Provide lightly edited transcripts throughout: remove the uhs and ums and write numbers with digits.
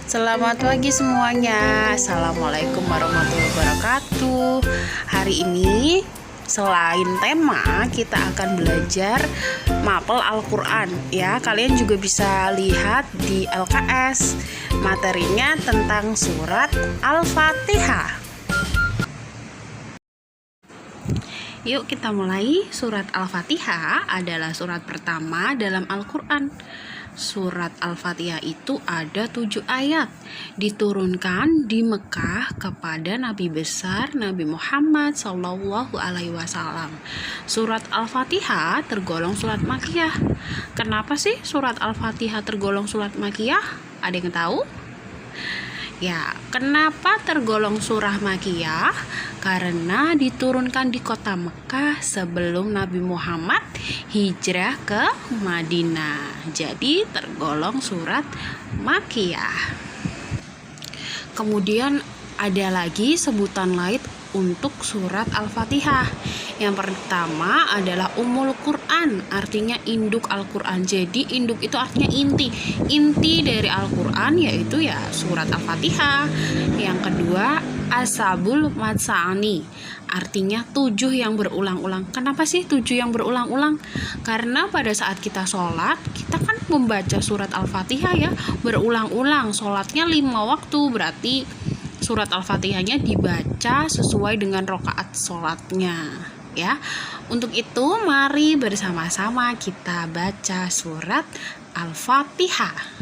Selamat pagi semuanya. Assalamualaikum warahmatullahi wabarakatuh. Hari ini selain tema kita akan belajar mapel Al-Quran ya. Kalian juga bisa lihat di LKS materinya tentang surat Al-Fatihah. Yuk kita mulai. Surat Al-Fatihah adalah surat pertama dalam Al-Quran. Surat Al-Fatihah itu ada 7 ayat, diturunkan di Mekah kepada Nabi besar Nabi Muhammad SAW. Surat Al-Fatihah tergolong surat Makkiyah. Kenapa sih surat Al-Fatihah tergolong surat Makkiyah? Ada yang tahu? Ya, kenapa tergolong surah Makkiyah? Karena diturunkan di kota Mekah sebelum Nabi Muhammad hijrah ke Madinah. Jadi tergolong surat Makkiyah. Kemudian ada lagi sebutan lain untuk surat Al-Fatihah. Yang pertama adalah Ummul Quran, artinya induk Al-Quran. Jadi induk itu artinya inti dari Al-Quran, yaitu ya surat Al-Fatihah. Yang kedua Ashabul Matsani, artinya 7 yang berulang-ulang. Kenapa sih 7 yang berulang-ulang? Karena pada saat kita sholat, kita kan membaca surat Al-Fatihah ya berulang-ulang. Sholatnya 5 waktu, berarti surat Al-Fatihahnya dibaca sesuai dengan rakaat sholatnya ya. Untuk itu mari bersama-sama kita baca surat Al-Fatihah.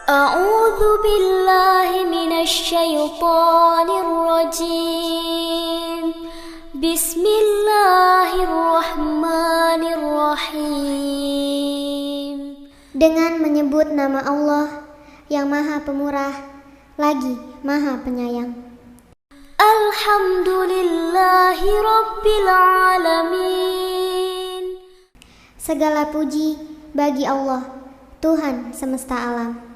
A'udzu billahi minasy syaithanir rajim. Bismillahirrahmanirrahim. Dengan menyebut nama Allah yang Maha Pemurah lagi Maha Penyayang. Alhamdulillahi Rabbil Alamin. Segala puji bagi Allah, Tuhan semesta alam.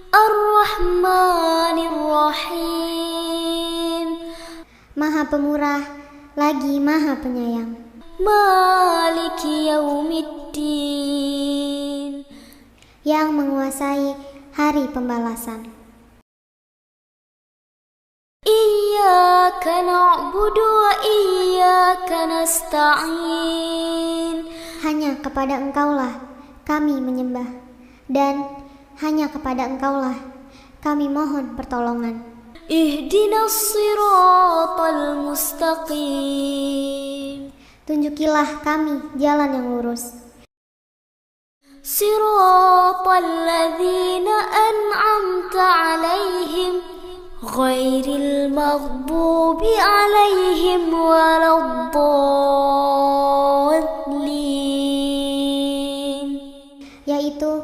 Ar-Rahmanir Rahim. Maha Pemurah lagi Maha Penyayang. Maliki Yaumiddin. Yang menguasai hari pembalasan. Iyyaka na'budu wa iyyaka nasta'in. Hanya kepada Engkaulah kami menyembah, dan hanya kepada Engkaulah kami mohon pertolongan. Ihdinas siratal mustaqim. Tunjukilah kami jalan yang lurus. Siratal ladzina an'amta 'alaihim ghairil maghdubi 'alaihim waladdallin. Yaitu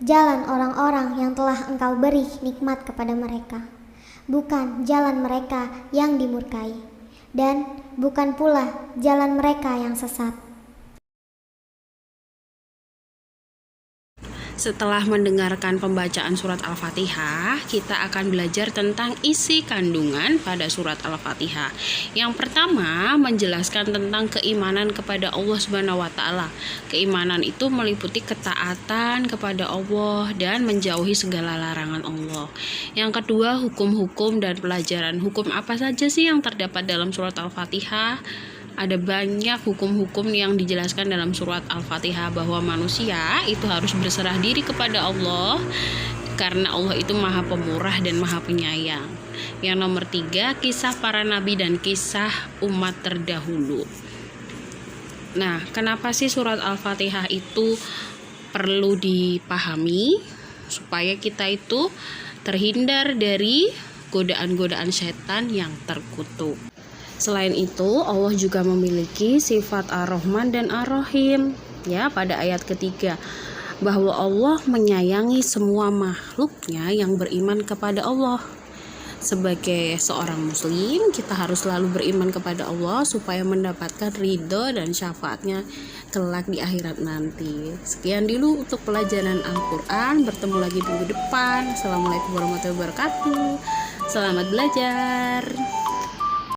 jalan orang-orang yang telah Engkau beri nikmat kepada mereka, bukan jalan mereka yang dimurkai, dan bukan pula jalan mereka yang sesat. Setelah mendengarkan pembacaan surat Al-Fatihah, kita akan belajar tentang isi kandungan pada surat Al-Fatihah. Yang pertama, menjelaskan tentang keimanan kepada Allah Subhanahu wa taala. Keimanan itu meliputi ketaatan kepada Allah dan menjauhi segala larangan Allah. Yang kedua, hukum-hukum dan pelajaran. Hukum apa saja sih yang terdapat dalam surat Al-Fatihah? Ada banyak hukum-hukum yang dijelaskan dalam surat Al-Fatihah, bahwa manusia itu harus berserah diri kepada Allah karena Allah itu Maha Pemurah dan Maha Penyayang. Yang nomor 3, kisah para nabi dan kisah umat terdahulu. Nah, kenapa sih surat Al-Fatihah itu perlu dipahami supaya kita itu terhindar dari godaan-godaan setan yang terkutuk. Selain itu, Allah juga memiliki sifat Ar-Rahman dan Ar-Rahim. Ya, pada ayat ketiga, bahwa Allah menyayangi semua makhluknya yang beriman kepada Allah. Sebagai seorang muslim, kita harus selalu beriman kepada Allah supaya mendapatkan ridho dan syafaatnya kelak di akhirat nanti. Sekian dulu untuk pelajaran Al-Quran. Bertemu lagi minggu depan. Assalamualaikum warahmatullahi wabarakatuh. Selamat belajar.